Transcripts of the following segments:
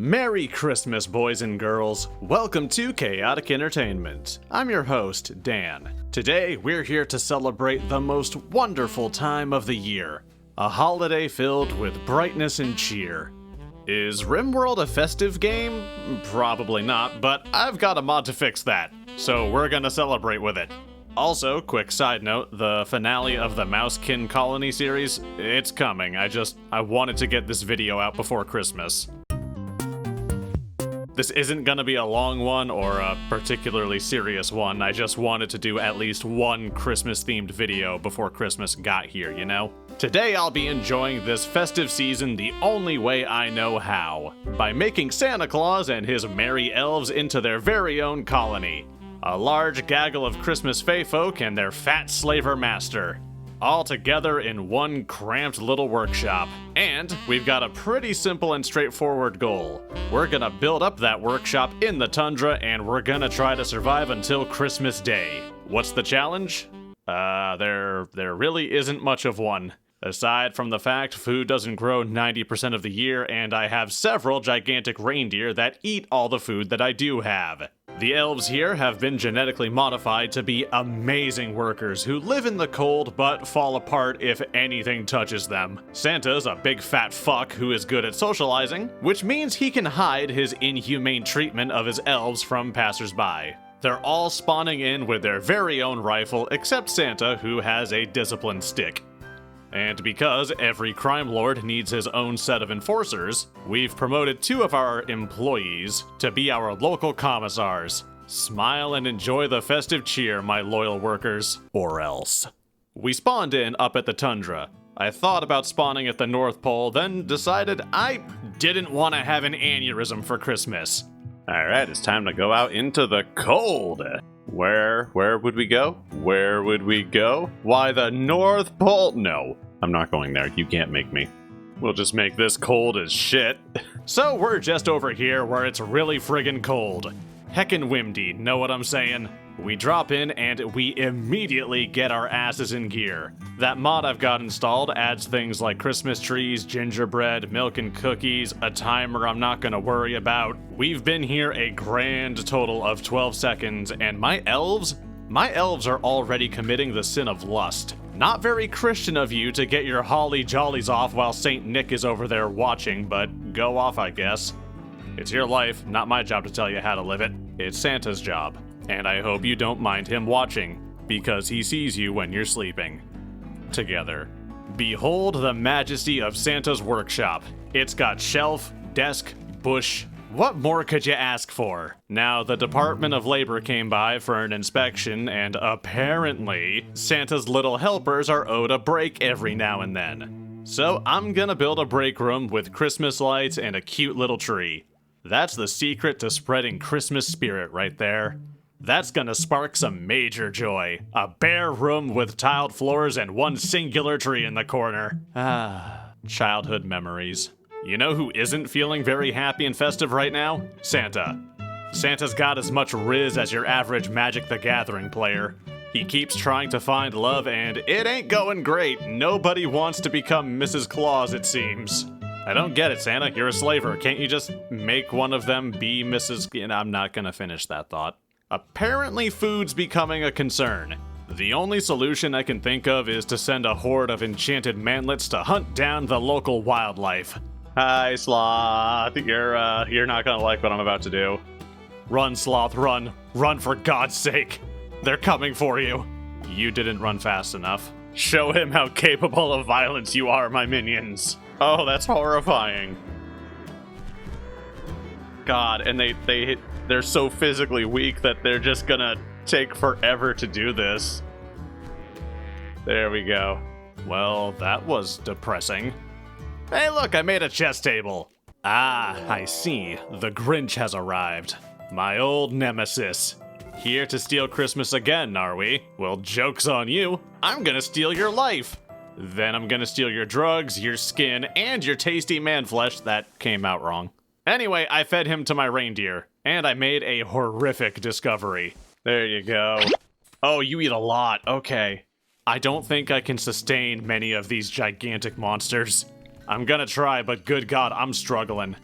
Merry Christmas, boys and girls. Welcome to Chaotic Entertainment. I'm your host, Dan. Today, we're here to celebrate the most wonderful time of the year. A holiday filled with brightness and cheer. Is RIMWORLD a festive game? Probably not, but I've got a mod to fix that. So we're gonna celebrate with it. Also, quick side note, the finale of the Mousekin Colony series, it's coming. I wanted to get this video out before Christmas. This isn't gonna be a long one or a particularly serious one. I just wanted to do at least one Christmas-themed video before Christmas got here, you know? Today I'll be enjoying this festive season the only way I know how, by making Santa Claus and his merry elves into their very own colony. A large gaggle of Christmas fae folk and their fat slaver master. All together in one cramped little workshop. And we've got a pretty simple and straightforward goal. We're gonna build up that workshop in the tundra and we're gonna try to survive until Christmas Day. What's the challenge? There really isn't much of one. Aside from the fact food doesn't grow 90% of the year and I have several gigantic reindeer that eat all the food that I do have. The elves here have been genetically modified to be amazing workers who live in the cold but fall apart if anything touches them. Santa's a big fat fuck who is good at socializing, which means he can hide his inhumane treatment of his elves from passersby. They're all spawning in with their very own rifle except Santa, who has a disciplined stick. And because every crime lord needs his own set of enforcers, we've promoted 2 of our employees to be our local commissars. Smile and enjoy the festive cheer, my loyal workers, or else. We spawned in up at the tundra. I thought about spawning at the North Pole, then decided I didn't want to have an aneurysm for Christmas. Alright, it's time to go out into the cold. Where would we go? Where would we go? Why, the North Pole? No, I'm not going there. You can't make me. We'll just make this cold as shit. So we're just over here where it's really friggin' cold. Heckin' windy, know what I'm saying? We drop in and we immediately get our asses in gear. That mod I've got installed adds things like Christmas trees, gingerbread, milk and cookies, a timer I'm not gonna worry about. We've been here a grand total of 12 seconds and my elves are already committing the sin of lust. Not very Christian of you to get your holly jollies off while Saint Nick is over there watching, but go off, I guess. It's your life, not my job to tell you how to live it. It's Santa's job. And I hope you don't mind him watching, because he sees you when you're sleeping. Together. Behold the majesty of Santa's workshop. It's got shelf, desk, bush. What more could you ask for? Now, the Department of Labor came by for an inspection, and apparently, Santa's little helpers are owed a break every now and then. So I'm gonna build a break room with Christmas lights and a cute little tree. That's the secret to spreading Christmas spirit right there. That's gonna spark some major joy. A bare room with tiled floors and one singular tree in the corner. Ah, childhood memories. You know who isn't feeling very happy and festive right now? Santa. Santa's got as much riz as your average Magic the Gathering player. He keeps trying to find love and it ain't going great. Nobody wants to become Mrs. Claus, it seems. I don't get it, Santa. You're a slaver. Can't you just make one of them be Mrs. I'm not gonna finish that thought. Apparently food's becoming a concern. The only solution I can think of is to send a horde of enchanted mantlets to hunt down the local wildlife. Hi, Sloth. You're not gonna like what I'm about to do. Run, Sloth, run. Run for God's sake. They're coming for you. You didn't run fast enough. Show him how capable of violence you are, my minions. Oh, that's horrifying. God, and they're so physically weak that they're just gonna take forever to do this. There we go. Well, that was depressing. Hey look, I made a chess table. Ah, I see. The Grinch has arrived. My old nemesis. Here to steal Christmas again, are we? Well, joke's on you. I'm gonna steal your life. Then I'm gonna steal your drugs, your skin, and your tasty man flesh. That came out wrong. Anyway, I fed him to my reindeer, and I made a horrific discovery. There you go. Oh, you eat a lot. Okay. I don't think I can sustain many of these gigantic monsters. I'm gonna try, but good God, I'm struggling.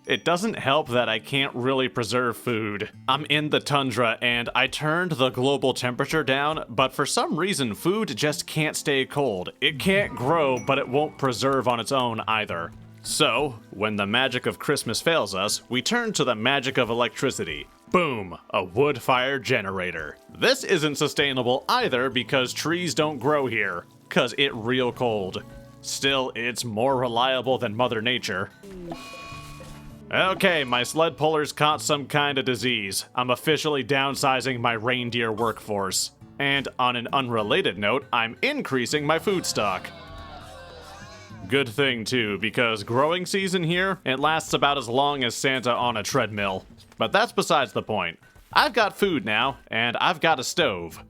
It doesn't help that I can't really preserve food. I'm in the tundra and I turned the global temperature down, but for some reason food just can't stay cold. It can't grow, but it won't preserve on its own either. So, when the magic of Christmas fails us, we turn to the magic of electricity. Boom! A wood-fired generator. This isn't sustainable either because trees don't grow here, 'cause it real cold. Still, it's more reliable than Mother Nature. Okay, my sled puller's caught some kind of disease. I'm officially downsizing my reindeer workforce. And on an unrelated note, I'm increasing my food stock. Good thing too, because growing season here, it lasts about as long as Santa on a treadmill. But that's besides the point. I've got food now, and I've got a stove.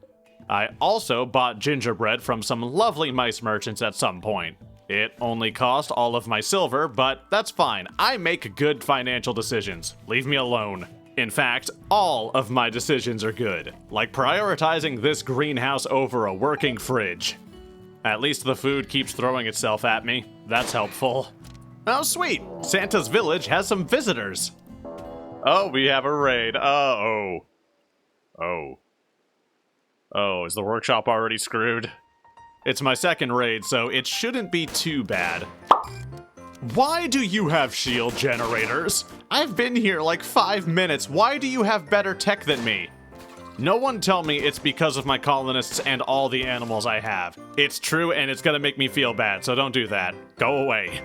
I also bought gingerbread from some lovely mice merchants at some point. It only cost all of my silver, but that's fine. I make good financial decisions. Leave me alone. In fact, all of my decisions are good, like prioritizing this greenhouse over a working fridge. At least the food keeps throwing itself at me. That's helpful. Oh, sweet! Santa's village has some visitors. Oh, we have a raid. Oh, is the workshop already screwed? It's my second raid, so it shouldn't be too bad. Why do you have shield generators? I've been here like 5 minutes. Why do you have better tech than me? No one tell me it's because of my colonists and all the animals I have. It's true and it's gonna make me feel bad, so don't do that. Go away.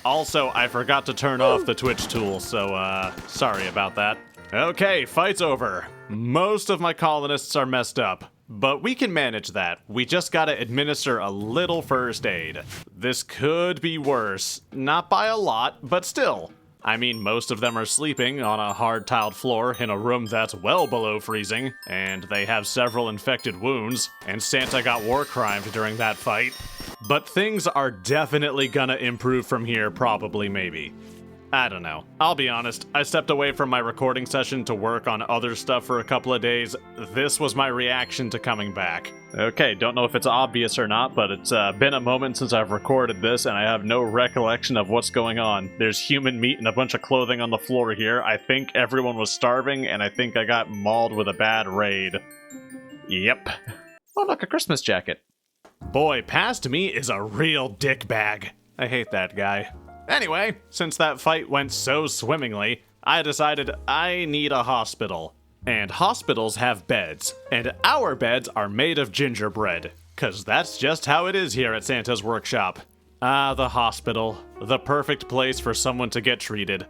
Also, I forgot to turn off the Twitch tool, so sorry about that. Okay, fight's over. Most of my colonists are messed up. But we can manage that. We just gotta administer a little first aid. This could be worse. Not by a lot, but still. I mean, most of them are sleeping on a hard-tiled floor in a room that's well below freezing, and they have several infected wounds, and Santa got war crimed during that fight. But things are definitely gonna improve from here, probably, maybe. I don't know. I'll be honest, I stepped away from my recording session to work on other stuff for a couple of days. This was my reaction to coming back. Okay, don't know if it's obvious or not, but it's been a moment since I've recorded this, and I have no recollection of what's going on. There's human meat and a bunch of clothing on the floor here. I think everyone was starving, and I think I got mauled with a bad raid. Yep. Oh, look, a Christmas jacket. Boy, past me is a real dickbag. I hate that guy. Anyway, since that fight went so swimmingly, I decided I need a hospital. And hospitals have beds, and our beds are made of gingerbread, 'cause that's just how it is here at Santa's workshop. Ah, the hospital. The perfect place for someone to get treated.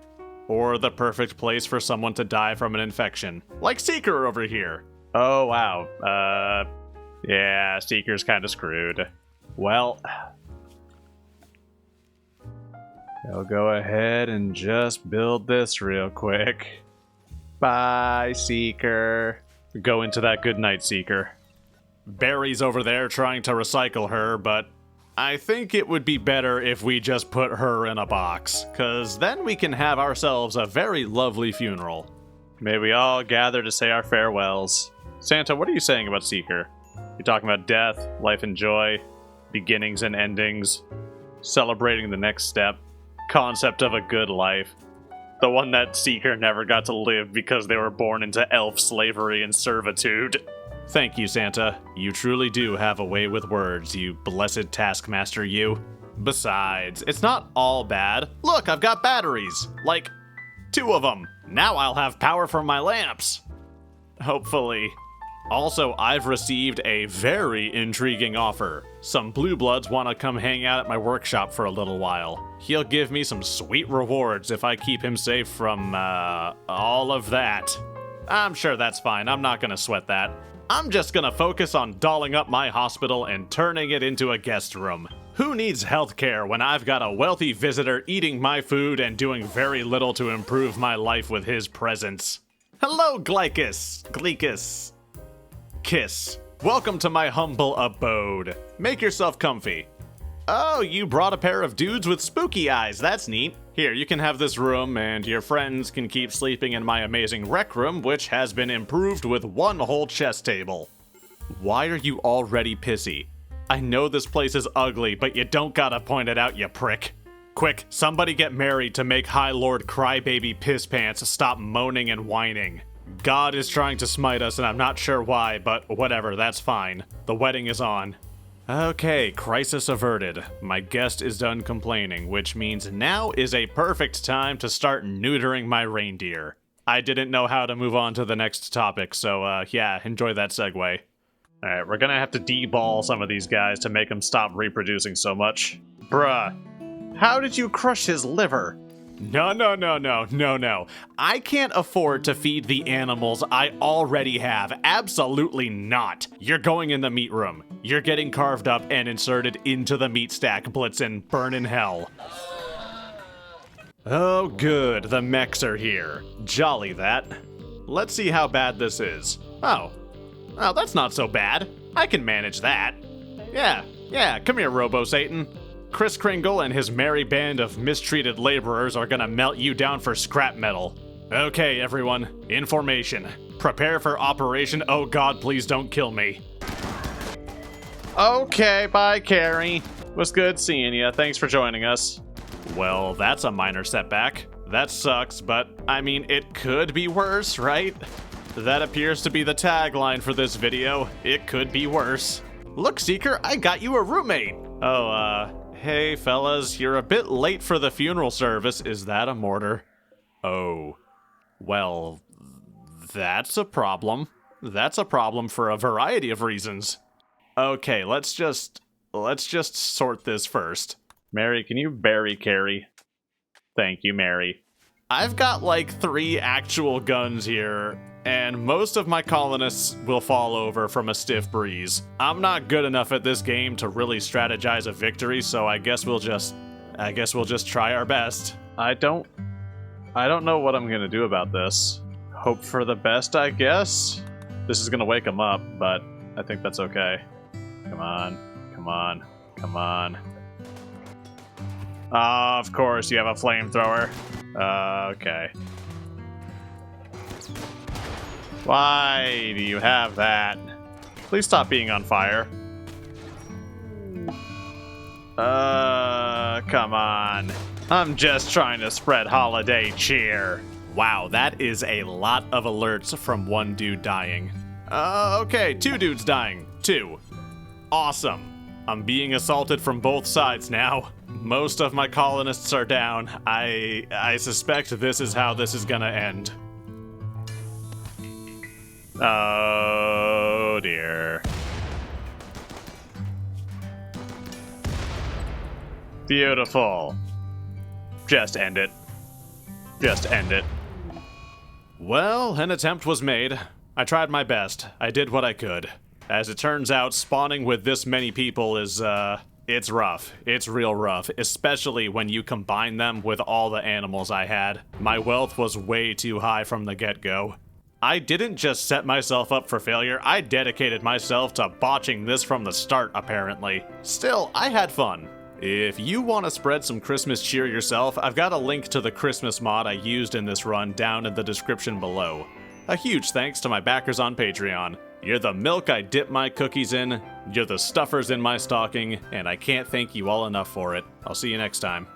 Or the perfect place for someone to die from an infection. Like Seeker over here. Oh, wow. Yeah, Seeker's kinda screwed. Well, I'll go ahead and just build this real quick. Bye, Seeker. Go into that good night, Seeker. Barry's over there trying to recycle her, but I think it would be better if we just put her in a box, 'cause then we can have ourselves a very lovely funeral. May we all gather to say our farewells. Santa, what are you saying about Seeker? You're talking about death, life and joy, beginnings and endings, celebrating the next step, concept of a good life. The one that Seeker never got to live because they were born into elf slavery and servitude. Thank you, Santa. You truly do have a way with words, you blessed taskmaster, you. Besides, it's not all bad. Look, I've got batteries. Like, 2 of them. Now I'll have power from my lamps. Hopefully. Also, I've received a very intriguing offer. Some Blue Bloods want to come hang out at my workshop for a little while. He'll give me some sweet rewards if I keep him safe from, all of that. I'm sure that's fine. I'm not gonna sweat that. I'm just gonna focus on dolling up my hospital and turning it into a guest room. Who needs healthcare when I've got a wealthy visitor eating my food and doing very little to improve my life with his presence? Hello, Glycus. Kiss. Welcome to my humble abode. Make yourself comfy. Oh, you brought a pair of dudes with spooky eyes. That's neat. Here, you can have this room, and your friends can keep sleeping in my amazing rec room, which has been improved with 1 whole chess table. Why are you already pissy? I know this place is ugly, but you don't gotta point it out, you prick. Quick, somebody get married to make High Lord Crybaby Pisspants stop moaning and whining. God is trying to smite us and I'm not sure why, but whatever, that's fine. The wedding is on. Okay, crisis averted. My guest is done complaining, which means now is a perfect time to start neutering my reindeer. I didn't know how to move on to the next topic, so yeah, enjoy that segue. Alright, we're gonna have to deball some of these guys to make them stop reproducing so much. Bruh, how did you crush his liver? No. I can't afford to feed the animals I already have. Absolutely not. You're going in the meat room. You're getting carved up and inserted into the meat stack, Blitzen. Burn in hell. Oh, good. The mechs are here. Jolly that. Let's see how bad this is. Oh, that's not so bad. I can manage that. Yeah, come here, Robo-Satan. Kris Kringle and his merry band of mistreated laborers are gonna melt you down for scrap metal. Okay, everyone, in formation. Prepare for Operation Oh God, Please Don't Kill Me. Okay, bye, Carrie. Was good seeing ya. Thanks for joining us. Well, that's a minor setback. That sucks, but I mean, it could be worse, right? That appears to be the tagline for this video. It could be worse. Look, Seeker, I got you a roommate. Oh, hey, fellas, you're a bit late for the funeral service. Is that a mortar? Oh, well, that's a problem. That's a problem for a variety of reasons. Okay, let's just sort this first. Mary, can you bury Carrie? Thank you, Mary. I've got like 3 actual guns here, and most of my colonists will fall over from a stiff breeze. I'm not good enough at this game to really strategize a victory, so I guess we'll just try our best. I don't know what I'm gonna do about this. Hope for the best, I guess. This is gonna wake him up, but I think that's okay. Come on. Of course you have a flamethrower. Okay. Why do you have that? Please stop being on fire. Come on. I'm just trying to spread holiday cheer. Wow, that is a lot of alerts from one dude dying. Okay, 2 dudes dying. 2. Awesome. I'm being assaulted from both sides now. Most of my colonists are down. I suspect this is how this is gonna end. Oh dear. Beautiful. Just end it. Just end it. Well, an attempt was made. I tried my best. I did what I could. As it turns out, spawning with this many people is, it's rough. It's real rough, especially when you combine them with all the animals I had. My wealth was way too high from the get-go. I didn't just set myself up for failure, I dedicated myself to botching this from the start, apparently. Still, I had fun. If you want to spread some Christmas cheer yourself, I've got a link to the Christmas mod I used in this run down in the description below. A huge thanks to my backers on Patreon. You're the milk I dip my cookies in, you're the stuffers in my stocking, and I can't thank you all enough for it. I'll see you next time.